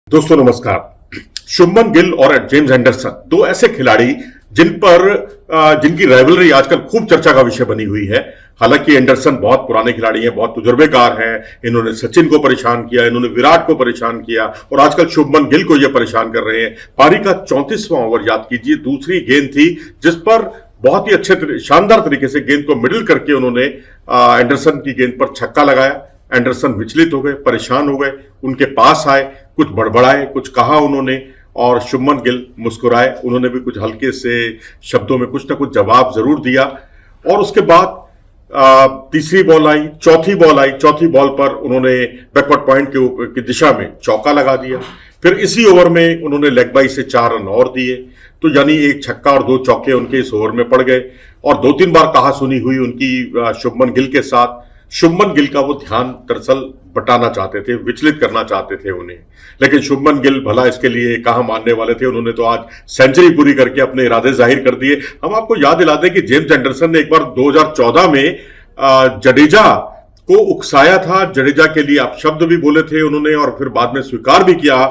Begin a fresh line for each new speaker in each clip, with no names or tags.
दोस्तों नमस्कार। शुभमन गिल और जेम्स एंडरसन दो ऐसे खिलाड़ी जिनकी राइवलरी आजकल खूब चर्चा का विषय बनी हुई है। हालांकि एंडरसन बहुत पुराने खिलाड़ी हैं, बहुत तजुर्बेकार हैं। इन्होंने सचिन को परेशान किया, इन्होंने विराट को परेशान किया और आजकल शुभमन गिल को यह परेशान कर रहे हैं। पारी का 34वां ओवर याद कीजिए, दूसरी गेंद थी जिस पर बहुत ही अच्छे शानदार तरीके से गेंद को मिडिल करके उन्होंने एंडरसन की गेंद पर छक्का लगाया। एंडरसन विचलित हो गए, परेशान हो गए, उनके पास आए, कुछ बड़बड़ाए, कुछ कहा उन्होंने और शुभमन गिल मुस्कुराए। उन्होंने भी कुछ हल्के से शब्दों में कुछ ना कुछ जवाब जरूर दिया और उसके बाद तीसरी बॉल आई, चौथी बॉल आई। चौथी बॉल पर उन्होंने बैकवर्ड पॉइंट की दिशा में चौका लगा दिया। फिर इसी ओवर में उन्होंने लेग बाई से 4 रन और दिए, तो यानी एक छक्का और 2 चौके उनके इस ओवर में पड़ गए और 2-3 बार कहा सुनी हुई उनकी शुभमन गिल के साथ। शुभमन गिल का वो ध्यान दरअसल बटाना चाहते थे, विचलित करना चाहते थे उन्हें, लेकिन शुभमन गिल भला इसके लिए कहां मानने वाले थे। उन्होंने तो आज सेंचुरी पूरी करके अपने इरादे जाहिर कर दिए। हम आपको याद दिला दें कि जेम्स एंडरसन ने एक बार 2014 में जडेजा को उकसाया था। जडेजा के लिए अपशब्द भी बोले थे उन्होंने और फिर बाद में स्वीकार भी किया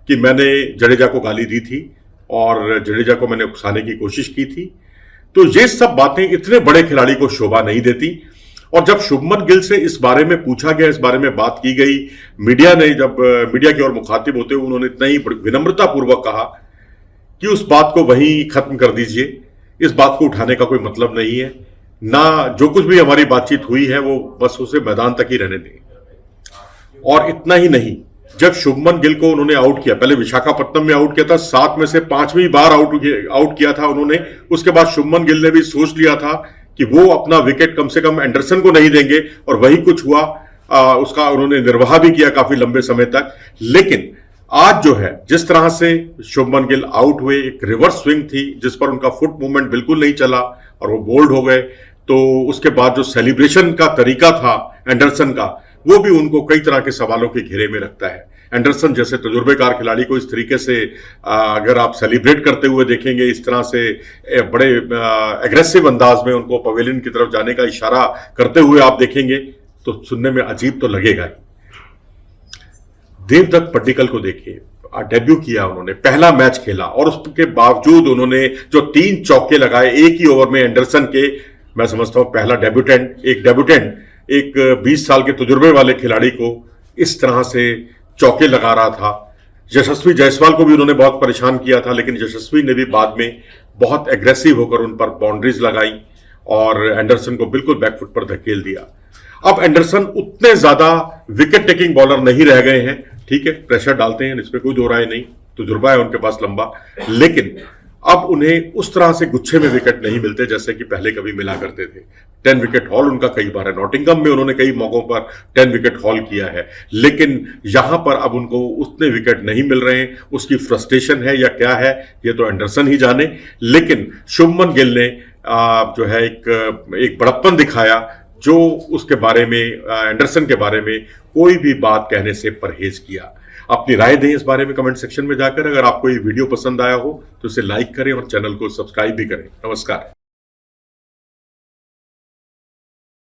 कि मैंने जडेजा को गाली दी थी और जडेजा को मैंने उकसाने की कोशिश की थी। तो ये सब बातें इतने बड़े खिलाड़ी को शोभा नहीं देती। और जब शुभमन गिल से इस बारे में पूछा गया, इस बारे में बात की गई, मीडिया ने जब मीडिया की ओर मुखातिब होते हुए उन्होंने इतना ही विनम्रता पूर्वक कहा कि उस बात को वहीं खत्म कर दीजिए, इस बात को उठाने का कोई मतलब नहीं है ना, जो कुछ भी हमारी बातचीत हुई है वो बस उसे मैदान तक ही रहने दें। और इतना ही नहीं, जब शुभमन गिल को उन्होंने आउट किया, पहले विशाखापट्टनम में आउट किया था, 7 में से 5वीं बार आउट किया था उन्होंने। उसके बाद शुभमन गिल ने भी सोच लिया था कि वो अपना विकेट कम से कम एंडरसन को नहीं देंगे और वही कुछ हुआ। उसका उन्होंने निर्वाह भी किया काफी लंबे समय तक। लेकिन आज जो है, जिस तरह से शुभमन गिल आउट हुए, एक रिवर्स स्विंग थी जिस पर उनका फुट मूवमेंट बिल्कुल नहीं चला और वो बोल्ड हो गए, तो उसके बाद जो सेलिब्रेशन का तरीका था एंडरसन का, वो भी उनको कई तरह के सवालों के घेरे में रखता है। एंडरसन जैसे तजुर्बेकार खिलाड़ी को इस तरीके से अगर आप सेलिब्रेट करते हुए देखेंगे, इस तरह से बड़े एग्रेसिव अंदाज में उनको पवेलियन की तरफ जाने का इशारा करते हुए आप देखेंगे तो सुनने में अजीब तो लगेगा ही। देवदत्त पड्डीकल को देखिए, डेब्यू किया उन्होंने, पहला मैच खेला और उसके बावजूद उन्होंने जो 3 चौके लगाए एक ही ओवर में एंडरसन के, मैं समझता हूं पहला डेब्यूटेंट एक 20 साल के तजुर्बे वाले खिलाड़ी को इस तरह से चौके लगा रहा था। यशस्वी जायसवाल को भी उन्होंने बहुत परेशान किया था, लेकिन यशस्वी ने भी बाद में बहुत एग्रेसिव होकर उन पर बाउंड्रीज लगाई और एंडरसन को बिल्कुल बैकफुट पर धकेल दिया। अब एंडरसन उतने ज्यादा विकेट टेकिंग बॉलर नहीं रह गए हैं, ठीक है, प्रेशर डालते हैं, इसमें कोई दो राय नहीं, तजुर्बा है उनके पास लंबा, लेकिन अब उन्हें उस तरह से गुच्छे में विकेट नहीं मिलते जैसे कि पहले कभी मिला करते थे। 10 विकेट हॉल उनका कई बार है, नॉटिंघम में उन्होंने कई मौकों पर 10 विकेट हॉल किया है, लेकिन यहां पर अब उनको उतने विकेट नहीं मिल रहे हैं। उसकी फ्रस्ट्रेशन है या क्या है, ये तो एंडरसन ही जाने। लेकिन शुभमन गिल ने जो है एक बड़प्पन दिखाया जो उसके बारे में, एंडरसन के बारे में कोई भी बात कहने से परहेज किया। अपनी राय दें इस बारे में कमेंट सेक्शन में जाकर। अगर आपको ये वीडियो पसंद आया हो तो इसे लाइक करें और चैनल को सब्सक्राइब भी करें। नमस्कार।